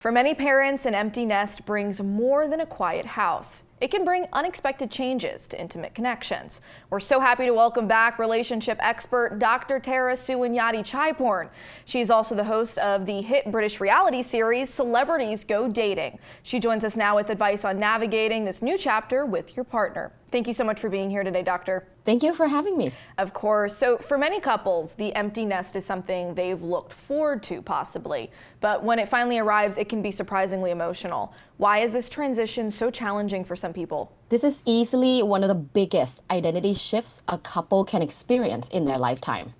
For many parents, an empty nest brings more than a quiet house. It can bring unexpected changes to intimate connections. We're so happy to welcome back relationship expert Dr. Suwinyattichaiporn. She's also the host of the hit British reality series Celebrities Go Dating. She joins us now with advice on navigating this new chapter with your partner. Thank you so much for being here today, Doctor. Thank you for having me. Of course. So for many couples, the empty nest is something they've looked forward to, possibly. But when it finally arrives, it can be surprisingly emotional. Why is this transition so challenging for some people? This is easily one of the biggest identity shifts a couple can experience in their lifetime.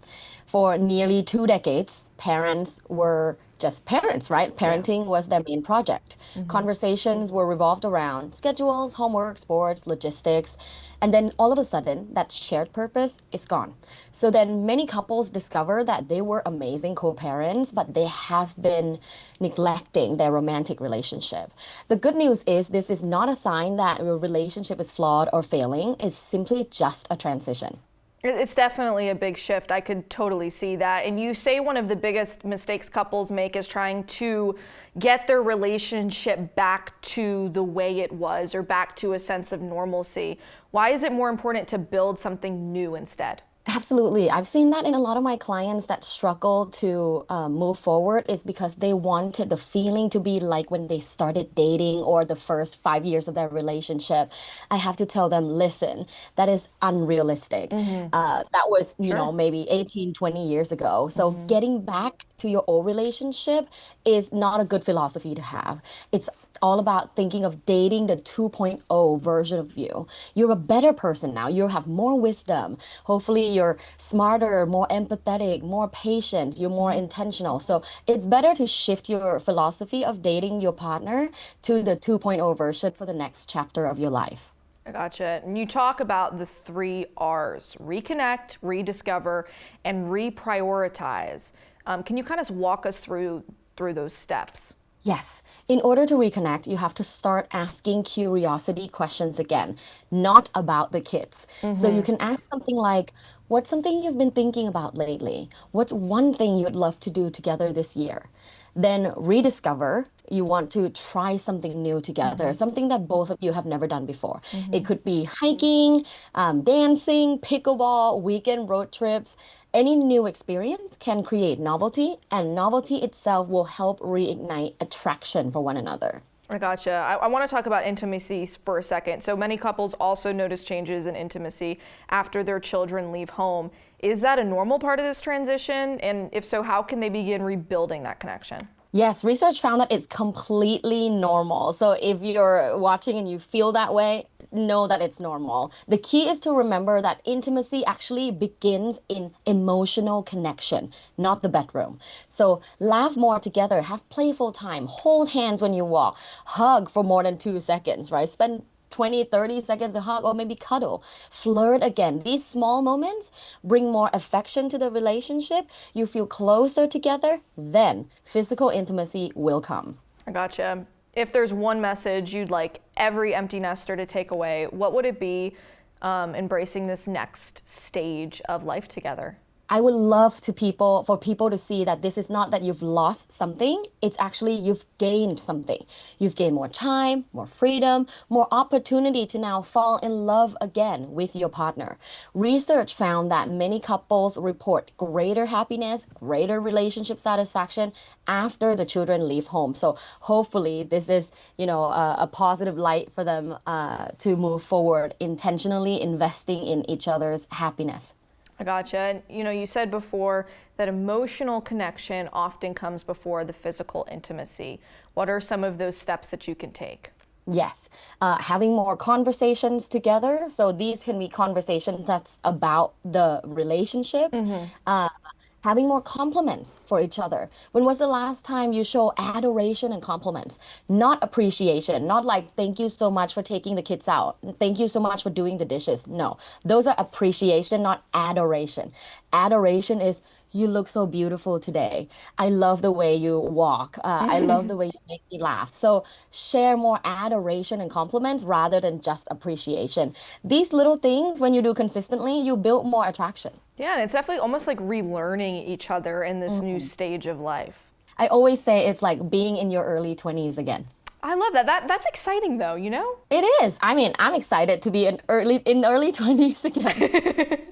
For nearly 2 decades, parents were just parents, right? Parenting was their main project. Conversations were revolved around schedules, homework, sports, logistics, and then all of a sudden, that shared purpose is gone. So then many couples discover that they were amazing co-parents, but they have been neglecting their romantic relationship. The good news is this is not a sign that your relationship is flawed or failing. It's simply just a transition. It's definitely a big shift. I could totally see that. And you say one of the biggest mistakes couples make is trying to get their relationship back to the way it was or back to a sense of normalcy. Why is it more important to build something new instead? Absolutely. I've seen that in a lot of my clients that struggle to move forward is because they wanted the feeling to be like when they started dating or the first 5 years of their relationship. I have to tell them, listen, that is unrealistic. That was, you know, maybe 18, 20 years ago. So getting back to your old relationship is not a good philosophy to have. It's all about thinking of dating the 2.0 version of you. You're a better person now. You have more wisdom. Hopefully you're smarter, more empathetic, more patient, you're more intentional. So it's better to shift your philosophy of dating your partner to the 2.0 version for the next chapter of your life. I gotcha. And you talk about the 3 R's: reconnect, rediscover, and reprioritize. Can you kind of walk us through those steps? Yes. In order to reconnect, you have to start asking curiosity questions again, not about the kids. So you can ask something like, what's something you've been thinking about lately? What's one thing you'd love to do together this year? Then rediscover. You want to try something new together, something that both of you have never done before. It could be hiking, dancing, pickleball, weekend road trips. Any new experience can create novelty, and novelty itself will help reignite attraction for one another. I gotcha. I want to talk about intimacy for a second. So many couples also notice changes in intimacy after their children leave home. Is that a normal part of this transition? And if so, how can they begin rebuilding that connection? Yes, research found that it's completely normal. So if you're watching and you feel that way, know that it's normal. The key is to remember that intimacy actually begins in emotional connection, not the bedroom. So laugh more together, have playful time, hold hands when you walk, hug for more than 2 seconds, right? Spend 20, 30 seconds to hug or maybe cuddle, flirt again. These small moments bring more affection to the relationship. You feel closer together, then physical intimacy will come. I gotcha. If there's one message you'd like every empty nester to take away, what would it be embracing this next stage of life together? I would love for people to see that this is not that you've lost something, it's actually you've gained something. You've gained more time, more freedom, more opportunity to now fall in love again with your partner. Research found that many couples report greater happiness, greater relationship satisfaction after the children leave home. So hopefully this is, a positive light for them to move forward, intentionally investing in each other's happiness. I gotcha. And you said before that emotional connection often comes before the physical intimacy. What are some of those steps that you can take? Yes, having more conversations together. So these can be conversations that's about the relationship. Having more compliments for each other. When was the last time you show adoration and compliments? Not appreciation, not like, thank you so much for taking the kids out. Thank you so much for doing the dishes. No, those are appreciation, not adoration. Adoration is, you look so beautiful today. I love the way you walk. I love the way you make me laugh. So share more adoration and compliments rather than just appreciation. These little things, when you do consistently, you build more attraction. Yeah, and it's definitely almost like relearning each other in this new stage of life. I always say it's like being in your early 20s again. I love that. That's exciting though, you know? It is. I mean, I'm excited to be in early 20s again.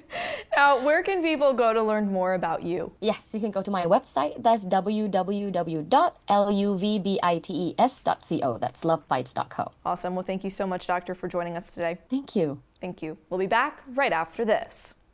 Now, where can people go to learn more about you? Yes, you can go to my website. That's www.luvbites.co. That's lovebites.co. Awesome. Well, thank you so much, doctor, for joining us today. Thank you. Thank you. We'll be back right after this.